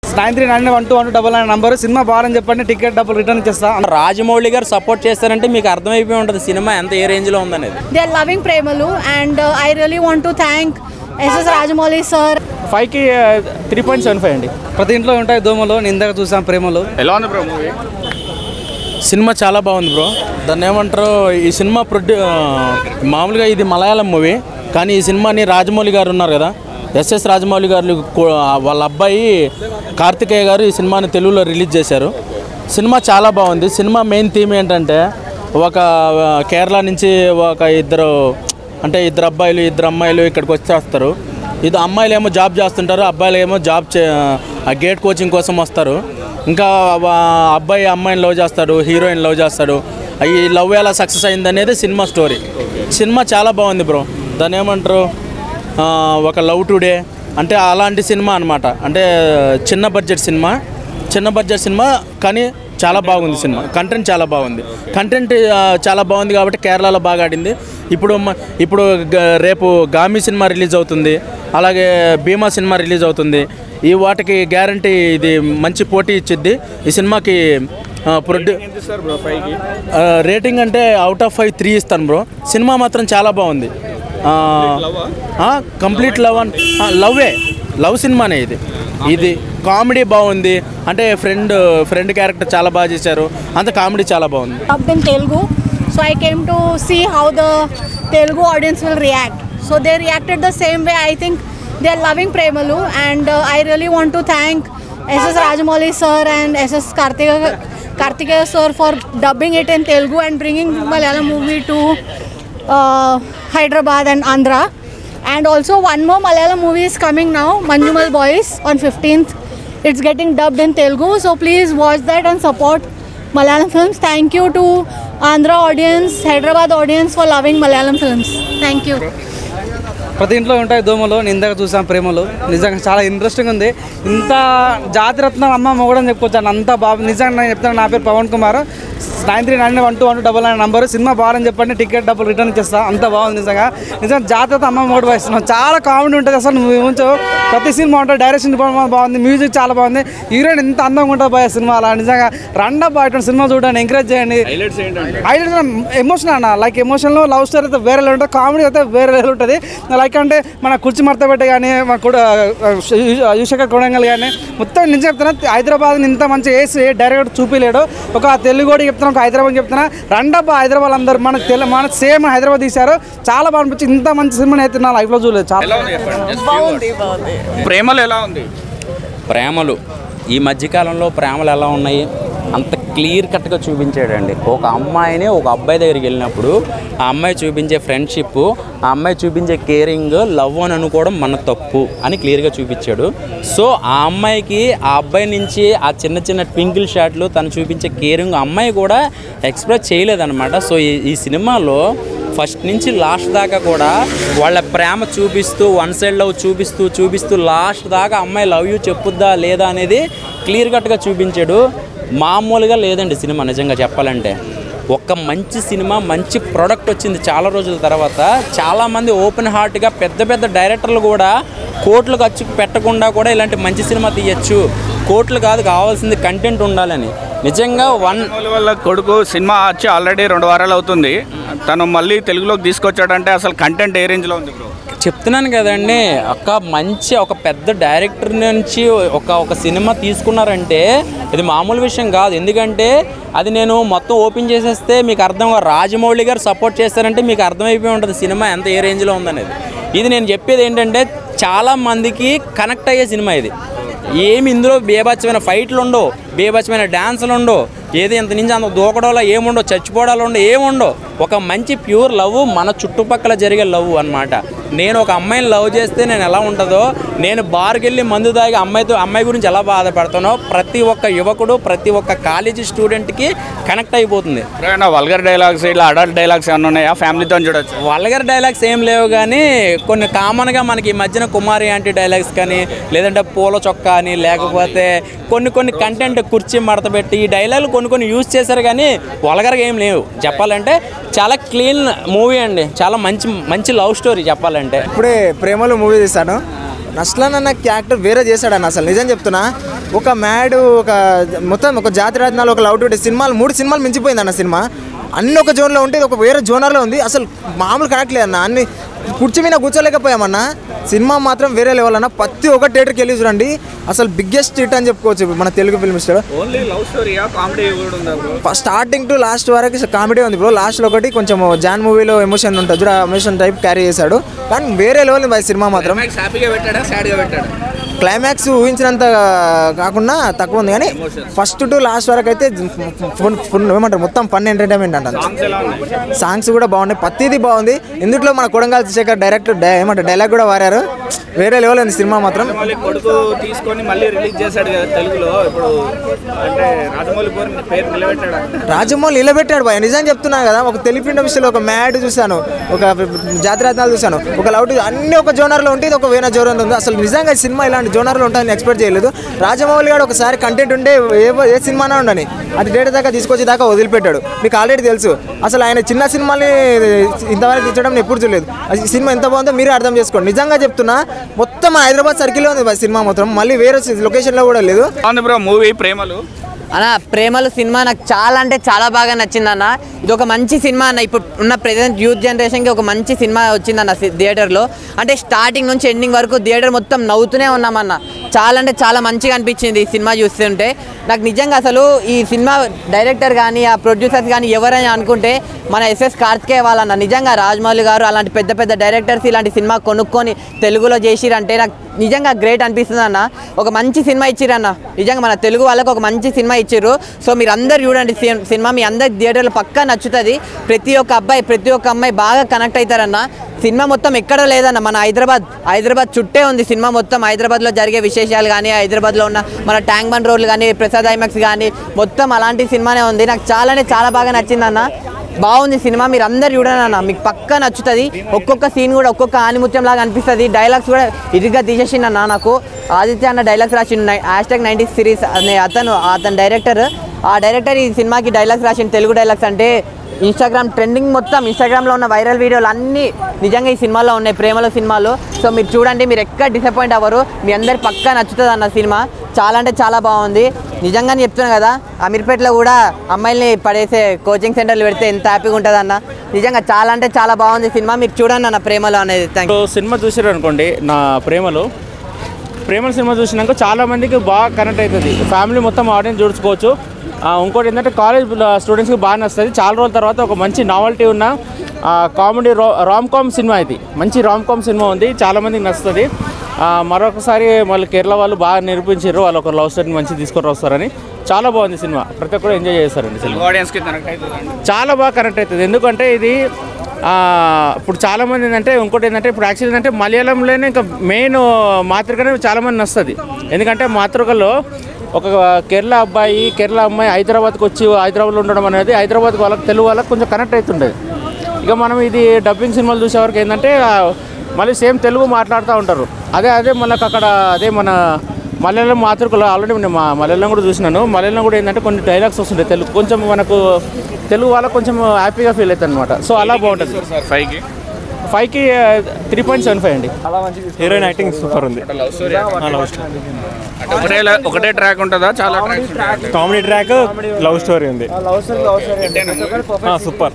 93991219 number cinema బాగుందని చెప్పండి ticket డబ్బులు రిటర్న్ ఇచ్చేస్తా. రాజమౌళి గారు సపోర్ట్ చేస్తారంటే మీకు అర్థమైపోయి ఉంటుంది సినిమా ఎంత ఏ రేంజ్ లో ఉందనేది. They are loving Premalu and I really want to thank SS Rajamouli sir. 5కి 3.75 అండి. ప్రతి ఇంట్లో ఉంటాయి దోమలు. నేను ఇందాక చూసాం ప్రేమలు. ఎలా ఉంది బ్రో మూవీ? సినిమా చాలా బాగుంది బ్రో. దాన్ని ఏమంటారు, ఈ సినిమా మామూలుగా ఇది మలయాళం మూవీ, కానీ ఈ సినిమాని రాజమౌళి గారు ఉన్నారు కదా, ఎస్ఎస్ రాజమౌళి గారు వాళ్ళ అబ్బాయి కార్తికేయ గారు ఈ సినిమాని తెలుగులో రిలీజ్ చేశారు. సినిమా చాలా బాగుంది. సినిమా మెయిన్ థీమ్ ఏంటంటే, ఒక కేరళ నుంచి ఇద్దరు అబ్బాయిలు ఇద్దరు అమ్మాయిలు ఇక్కడికి వచ్చేస్తారు. ఇది అమ్మాయిలు ఏమో జాబ్ చేస్తుంటారు, అబ్బాయిలు ఏమో గేట్ కోచింగ్ కోసం వస్తారు. ఇంకా అబ్బాయి అమ్మాయిని లవ్ చేస్తాడు, హీరోయిన్ లవ్ చేస్తాడు. ఈ లవ్ ఎలా సక్సెస్ అయింది అనేది సినిమా స్టోరీ. సినిమా చాలా బాగుంది బ్రో. దాన్ని ఏమంటారు, ఒక లవ్ టుడే అంటే అలాంటి సినిమా అనమాట. అంటే చిన్న బడ్జెట్ సినిమా కానీ చాలా బాగుంది సినిమా. కంటెంట్ చాలా బాగుంది కాబట్టి కేరళలో బాగా ఆడింది. ఇప్పుడు రేపు గామి సినిమా రిలీజ్ అవుతుంది, అలాగే భీమా సినిమా రిలీజ్ అవుతుంది. ఈ వాటికి గ్యారంటీ ఇది మంచి పోటీ ఇచ్చిద్ది ఈ సినిమాకి. రేటింగ్ అంటే అవుట్ ఆఫ్ 5 3 ఇస్తాను బ్రో. సినిమా మాత్రం చాలా బాగుంది. కంప్లీట్ లవ్ సినిమానే ఇది కామెడీ బాగుంది. అంటే ఫ్రెండ్ క్యారెక్టర్ చాలా బాగా చేశారు. అంత కామెడీ చాలా బాగుంది. In Telugu, so I came to see how the Telugu audience will react. So they reacted the same way. I think they are loving Premalu and I really want to thank SS Rajamouli sir and SS Kartikeya sir for dubbing it in Telugu and bringing Malayalam movie to Hyderabad and Andhra. And also one more Malayalam movie is coming now, Manjumal Boys, on 15th. It's getting dubbed in Telugu, so please watch that and support Malayalam films. Thank you to Andhra audience, Hyderabad audience for loving Malayalam films. Thank you. ప్రతి ఇంట్లో ఉంటాయి దోమలు. నేను ఇందాక చూసాం ప్రేమలు. నిజంగా చాలా ఇంట్రెస్టింగ్ ఉంది. ఇంత జాతిరత్నం అమ్మ మొగడని చెప్పుకోవచ్చు. అంతా బాబు నిజంగా నేను చెప్తాను. నా పేరు పవన్ కుమార్. 93991219 నంబర్ సినిమా బాగుందని చెప్పండి టికెట్ డబ్బులు రిటర్న్ ఇచ్చేస్తా. అంత బాగుంది నిజంగా జాతీయత అమ్మ మొగడు వహిస్తున్నాం. చాలా కామెడీ ఉంటుంది అసలు. నువ్వు ఉంచు ప్రతి సినిమా ఉంటుంది. డైరెక్షన్ బాగుంది, మ్యూజిక్ చాలా బాగుంది, హీరోయిన్ ఎంత అందంగా ఉంటుంది బాయ్ సినిమా. అలా నిజంగా రండా బాయ్ సినిమా చూడండి, ఎంకరేజ్ చేయండి. హైలైట్స్ ఎమోషన్ అన్న, లైక్ ఎమోషన్లో లవ్ స్టోరీ అయితే వేరే ఉంటుంది, కామెడీ అయితే వేరే లెవెల్ ఉంటుంది. లైక్ అంటే మన కుర్చీ మర్తపెట్ట కానీ మన కూడా యుశేఖర్ కొడంగల్ కానీ మొత్తం నేను చెప్తున్నా, హైదరాబాద్ని ఇంత మంచి వేసి డైరెక్టర్ చూపిలేడు. ఒక తెలుగుడి చెప్తున్నా, ఒక హైదరాబాద్ చెప్తున్నా, రండబ్బా హైదరాబాద్ అందరూ మన సేమ్ హైదరాబాద్ తీశారు. చాలా బాగా అనిపించింది. ఇంత మంచి సినిమా అయితే నా లైఫ్లో చూడలేదు. చాలా ప్రేమలు ఎలా ఉంది? ప్రేమలు ఈ మధ్యకాలంలో ప్రేమలు ఎలా ఉన్నాయి అంత క్లియర్ కట్గా చూపించాడండి. ఒక అమ్మాయిని ఒక అబ్బాయి దగ్గరికి వెళ్ళినప్పుడు ఆ అమ్మాయి చూపించే ఫ్రెండ్షిప్, ఆ అమ్మాయి చూపించే కేరింగ్, లవ్ అని అనుకోవడం మన తప్పు అని క్లియర్గా చూపించాడు. సో ఆ అమ్మాయికి ఆ అబ్బాయి నుంచి ఆ చిన్న చిన్న ట్వింకిల్ షాట్లు తను చూపించే కేరింగ్ అమ్మాయి కూడా ఎక్స్ప్రెస్ చేయలేదన్నమాట. సో ఈ సినిమాలో ఫస్ట్ నుంచి లాస్ట్ దాకా కూడా వాళ్ళ ప్రేమ చూపిస్తూ, వన్ సైడ్ లవ్ చూపిస్తూ లాస్ట్ దాకా అమ్మాయి లవ్ యూ చెప్పుద్దా లేదా అనేది క్లియర్ కట్గా చూపించాడు. మామూలుగా లేదండి సినిమా. నిజంగా చెప్పాలంటే ఒక మంచి సినిమా, మంచి ప్రోడక్ట్ వచ్చింది చాలా రోజుల తర్వాత. చాలామంది ఓపెన్ హార్ట్గా పెద్ద డైరెక్టర్లు కూడా కోట్లు ఖర్చు పెట్టకుండా కూడా ఇలాంటి మంచి సినిమా తీయచ్చు. కోట్లు కాదు, కావాల్సింది కంటెంట్ ఉండాలని. నిజంగా వాళ్ళ కొడుకు సినిమా వచ్చి ఆల్రెడీ 2 వారాలు అవుతుంది. తను మళ్ళీ తెలుగులోకి తీసుకొచ్చాడంటే అసలు కంటెంట్ ఏ రేంజ్లో ఉంది బ్రో? చెప్తున్నాను కదండి, ఒక పెద్ద డైరెక్టర్ నుంచి ఒక సినిమా తీసుకున్నారంటే ఇది మామూలు విషయం కాదు. ఎందుకంటే అది నేను మొత్తం ఓపెన్ చేసేస్తే మీకు అర్థం, రాజమౌళి గారు సపోర్ట్ చేస్తారంటే మీకు అర్థమైపోయి ఉంటుంది సినిమా ఎంత ఏ రేంజ్లో ఉందనేది. ఇది నేను చెప్పేది ఏంటంటే చాలామందికి కనెక్ట్ అయ్యే సినిమా ఇది. ఏమి ఇందులో బేబచ్చమైన ఫైట్లు ఉండవు, బేబచ్చమైన డ్యాన్సులు ఉండవు, ఏది ఇంత నుంచి అంత దూకడంలో ఏముండవు, చచ్చిపోవడాలు ఉండవు, ఏముండవు. ఒక మంచి ప్యూర్ లవ్, మన చుట్టుపక్కల జరిగే లవ్ అనమాట. నేను ఒక అమ్మాయిని లవ్ చేస్తే నేను ఎలా ఉంటుందో, నేను బార్కి వెళ్ళి మందు తాగి అమ్మాయి గురించి ఎలా బాధపడతానో ప్రతి ఒక్క యువకుడు, ప్రతి ఒక్క కాలేజీ స్టూడెంట్కి కనెక్ట్ అయిపోతుంది. వల్గర్ డైలాగ్స్, ఇలా అడల్ట్ డైలాగ్స్ ఏమైనా ఉన్నాయా? ఫ్యామిలీతో చూడొచ్చు. వల్గర్ డైలాగ్స్ ఏం లేవు, కానీ కొన్ని కామన్గా మనకి ఈ మధ్యన కుమారి యాంటీ డైలాగ్స్ కానీ, లేదంటే పూల చొక్కా అని, లేకపోతే కొన్ని కంటెంట్ కుర్చీ మడతపెట్టి ఈ డైలాగులు కొన్ని యూజ్ చేశారు, కానీ వల్గర్గా ఏం లేవు. చెప్పాలంటే చాలా క్లీన్ మూవీ అండి, చాలా మంచి లవ్ స్టోరీ చెప్పాలంటే. ఇప్పుడే ప్రేమలో మూవీ తీశాను. నస్లాన్ అన్న క్యారెక్టర్ వేరే చేశాడన్న. అసలు నిజం చెప్తున్నా, ఒక మ్యాడ్, ఒక మొత్తం ఒక జాతి రత్నాలు, ఒక లవ్ టుడే సినిమాలు 3 సినిమాలు మించిపోయింది అన్న సినిమా. అన్ని ఒక జోన్లో ఉంటే ఇది ఒక వేరే జోనర్లో ఉంది. అసలు మామూలు కరెక్ట్ లేదన్న. అన్ని కుర్చీ మీద కూర్చోలేకపోయామన్నా. సినిమా మాత్రం వేరే లెవెల్ అన్న. ప్రతి ఒక్క థియేటర్కి వెళ్ళి చూడండి. అసలు బిగ్గెస్ట్ హిట్ అని చెప్పుకోవచ్చు మన Telugu film star. Only love స్టోరీయా, కామెడీ కూడా ఉందా bro? First starting to last వరకు కామెడీ ఉంది బ్రో. లాస్ట్లో ఒకటి కొంచెం జాన్ మూవీలో ఎమోషన్ ఉంటుంది చూడ, ఎమోషన్ టైప్ క్యారీ చేశాడు. కానీ వేరే లెవెల్ ఉంది సినిమా మాత్రం. హ్యాపీగా పెట్టాడా, సాడ్గా పెట్టాడా? క్లైమాక్స్ ఊహించినంత కాకుండా తక్కువ ఉంది, కానీ ఫస్ట్ టు లాస్ట్ వరకు అయితే ఏమంటారు మొత్తం ఫన్ ఎంటర్టైన్మెంట్ అంటారు. సాంగ్స్ కూడా బాగున్నాయి, ప్రతిదీ బాగుంది. ఇందులో మన కొడంగల్ శేఖర్ డైరెక్టర్ ఏమంటారు డైలాగ్ కూడా వారారు. వేరే లెవెల్ ఉంది సినిమా మాత్రం. కొడుకు తీసుకొని మళ్ళీ రిలీజ్ చేశాడు కదా తెలుగులో. ఇప్పుడు అంటే రాజమౌళి పేరు నిలబెట్టాడు. రాజమౌళి నిలబెట్టాడు బాయ్, నిజం చెప్తున్నా కదా. ఒక తెలుగు ఇండస్ట్రీలో ఒక మ్యాడ్ చూశాను, ఒక జాతిరత్నాలు చూశాను, ఒక లవ్ అన్ని ఒక జోనర్లో ఉంటే ఇది ఒక వేరే జోనర్ ఉంది. అసలు నిజంగా సినిమా ఇలాంటి జోనర్లో ఉంటుందని ఎక్స్పెక్ట్ చేయలేదు. రాజమౌళి గారు ఒకసారి కంటెంట్ ఉంటే ఏ సినిమానా ఉండని అది డేట్ దాకా తీసుకొచ్చి దాకా వదిలిపెట్టాడు. మీకు ఆల్రెడీ తెలుసు. అసలు ఆయన చిన్న సినిమాని ఇంతవరకు తీర్చడం నేను ఎప్పుడు చూడలేదు. ఈ సినిమా ఎంత బాగుందో మీరే అర్థం చేసుకోండి. నిజంగా చెప్తున్నా, మొత్తం హైదరాబాద్ సర్కిల్లో ఉంది సినిమా మొత్తం, మళ్ళీ వేరే లొకేషన్లో కూడా లేదు. బ్రో మూవీ ప్రేమలు అన్న, ప్రేమలు సినిమా నాకు చాలా అంటే చాలా బాగా నచ్చింది అన్న. ఇది ఒక మంచి సినిమా అన్న. ఇప్పుడు ఉన్న ప్రెజెంట్ యూత్ జనరేషన్కి ఒక మంచి సినిమా వచ్చిందన్న థియేటర్లో. అంటే స్టార్టింగ్ నుంచి ఎండింగ్ వరకు థియేటర్ మొత్తం నవ్వుతూనే ఉన్నామన్న. చాలా అంటే చాలా మంచిగా అనిపించింది ఈ సినిమా చూస్తుంటే. నాకు నిజంగా అసలు ఈ సినిమా డైరెక్టర్ కానీ ఆ ప్రొడ్యూసర్స్ కానీ ఎవరైనా అనుకుంటే మన ఎస్ఎస్ కార్తికేయ వాళ్ళన్న. నిజంగా రాజమౌళి గారు అలాంటి పెద్ద పెద్ద డైరెక్టర్స్ ఇలాంటి సినిమా కొనుక్కొని తెలుగులో చేసిరంటే నాకు నిజంగా గ్రేట్ అనిపిస్తుంది అన్న. ఒక మంచి సినిమా ఇచ్చిరన్న. నిజంగా మన తెలుగు వాళ్ళకు ఒక మంచి సినిమా ఇచ్చిర్రు. సో మీరు అందరు చూడండి సినిమా, మీ అందరి థియేటర్లో పక్కా నచ్చుతుంది. ప్రతి ఒక్క అబ్బాయి ప్రతి ఒక్క అమ్మాయి బాగా కనెక్ట్ అవుతారన్న. సినిమా మొత్తం ఎక్కడ లేదన్న, మన హైదరాబాద్ చుట్టే ఉంది సినిమా మొత్తం. హైదరాబాద్లో జరిగే విశేషాలు కానీ, హైదరాబాద్లో ఉన్న మన ట్యాంక్ బండ్ రోడ్లు కానీ, ప్రసాద్ ఐమాక్స్ కానీ మొత్తం అలాంటి సినిమానే ఉంది. నాకు చాలా బాగా నచ్చిందన్న. బాగుంది సినిమా, మీరు అందరు చూడండి అన్న, మీకు పక్కా నచ్చుతుంది. ఒక్కొక్క సీన్ కూడా ఒక్కొక్క ఆనిముత్యం లాగా అనిపిస్తుంది. డైలాగ్స్ కూడా ఇదిగా తీసేసిండన్న. నాకు ఆదిత్య అన్న డైలాగ్స్ రాసిండు. #90 సిరీస్ అనే అతను డైరెక్టర్. ఆ డైరెక్టర్ ఈ సినిమాకి డైలాగ్స్ రాసిండు, తెలుగు డైలాగ్స్. అంటే ఇన్స్టాగ్రామ్ ట్రెండింగ్ మొత్తం ఇన్స్టాగ్రామ్లో ఉన్న వైరల్ వీడియోలు అన్నీ నిజంగా ఈ సినిమాలో ఉన్నాయి, ప్రేమలో సినిమాలో. సో మీరు చూడండి, మీరు ఎక్కడ డిసప్పాయింట్ అవ్వరు. మీ అందరికి పక్కా నచ్చుతుంది అన్న సినిమా. చాలా అంటే చాలా బాగుంది. నిజంగానే చెప్తున్నాను కదా, అమీర్పేటలో కూడా అమ్మాయిల్ని పడేసే కోచింగ్ సెంటర్లు పెడితే ఎంత హ్యాపీగా ఉంటుంది అన్న. నిజంగా చాలా అంటే చాలా బాగుంది సినిమా. మీరు చూడండి అన్న ప్రేమలో అనేది. Thank you. సినిమా చూసారు అనుకోండి, నా ప్రేమలో సినిమా చూసినాక చాలామందికి బాగా కనెక్ట్ అవుతుంది. ఫ్యామిలీ మొత్తం ఆడియన్స్ చూసుకోవచ్చు. ఇంకోటి ఏంటంటే కాలేజ్ స్టూడెంట్స్కి బాగా నచ్చుతుంది. చాలా రోజుల తర్వాత ఒక మంచి నావల్టీ ఉన్న కామెడీ రామ్ కామ్ సినిమా. ఇది మంచి రామ్ కామ్ సినిమా ఉంది, చాలామందికి నచ్చుతుంది. మరొకసారి మళ్ళీ కేరళ వాళ్ళు బాగా నిరూపించారు, వాళ్ళు ఒక లవ్ స్టోరీని మంచి తీసుకొని వస్తారని. చాలా బాగుంది సినిమా, ప్రతి ఒక్కరు ఎంజాయ్ చేస్తారండి సినిమా. ఆడియన్స్కి కనెక్ట్ అవుతుంది, చాలా బాగా కనెక్ట్ అవుతుంది. ఎందుకంటే ఇది ఇప్పుడు చాలామంది ఏంటంటే, ఇంకోటి ఏంటంటే ఇప్పుడు యాక్చువల్ ఏంటంటే మలయాళంలోనే ఇంకా మెయిన్ మాతృకనే చాలామంది నచ్చుతుంది. ఎందుకంటే మాతృకలో ఒక కేరళ అమ్మాయి హైదరాబాద్కి వచ్చి హైదరాబాద్లో ఉండడం అనేది హైదరాబాద్ వాళ్ళకి తెలుగు వాళ్ళకి కొంచెం కనెక్ట్ అవుతుండేది. ఇక మనం ఇది డబ్బింగ్ సినిమాలు చూసేవరకు ఏంటంటే మళ్ళీ సేమ్ తెలుగు మాట్లాడుతూ ఉంటారు. అదే మనకు అక్కడ మన మలయాళం మాతృకలో ఆల్రెడీ నేను మలయాళం కూడా చూసినాను. మలయాళం కూడా ఏంటంటే కొన్ని డైలాగ్స్ వస్తుంటాయి తెలుగు, కొంచెం మనకు తెలుగు వాళ్ళకి కొంచెం హ్యాపీగా ఫీల్ అవుతుంది అనమాట. సో అలా బాగుంటుంది. 5కి 3.75 అండి. హీరోయిన్ యాక్టింగ్ సూపర్ ఉంది. ఒకటే ట్రాక్ ఉంటుందా, చాలా కామెడీ ట్రాక్, లవ్ స్టోరీ ఉంది. సూపర్.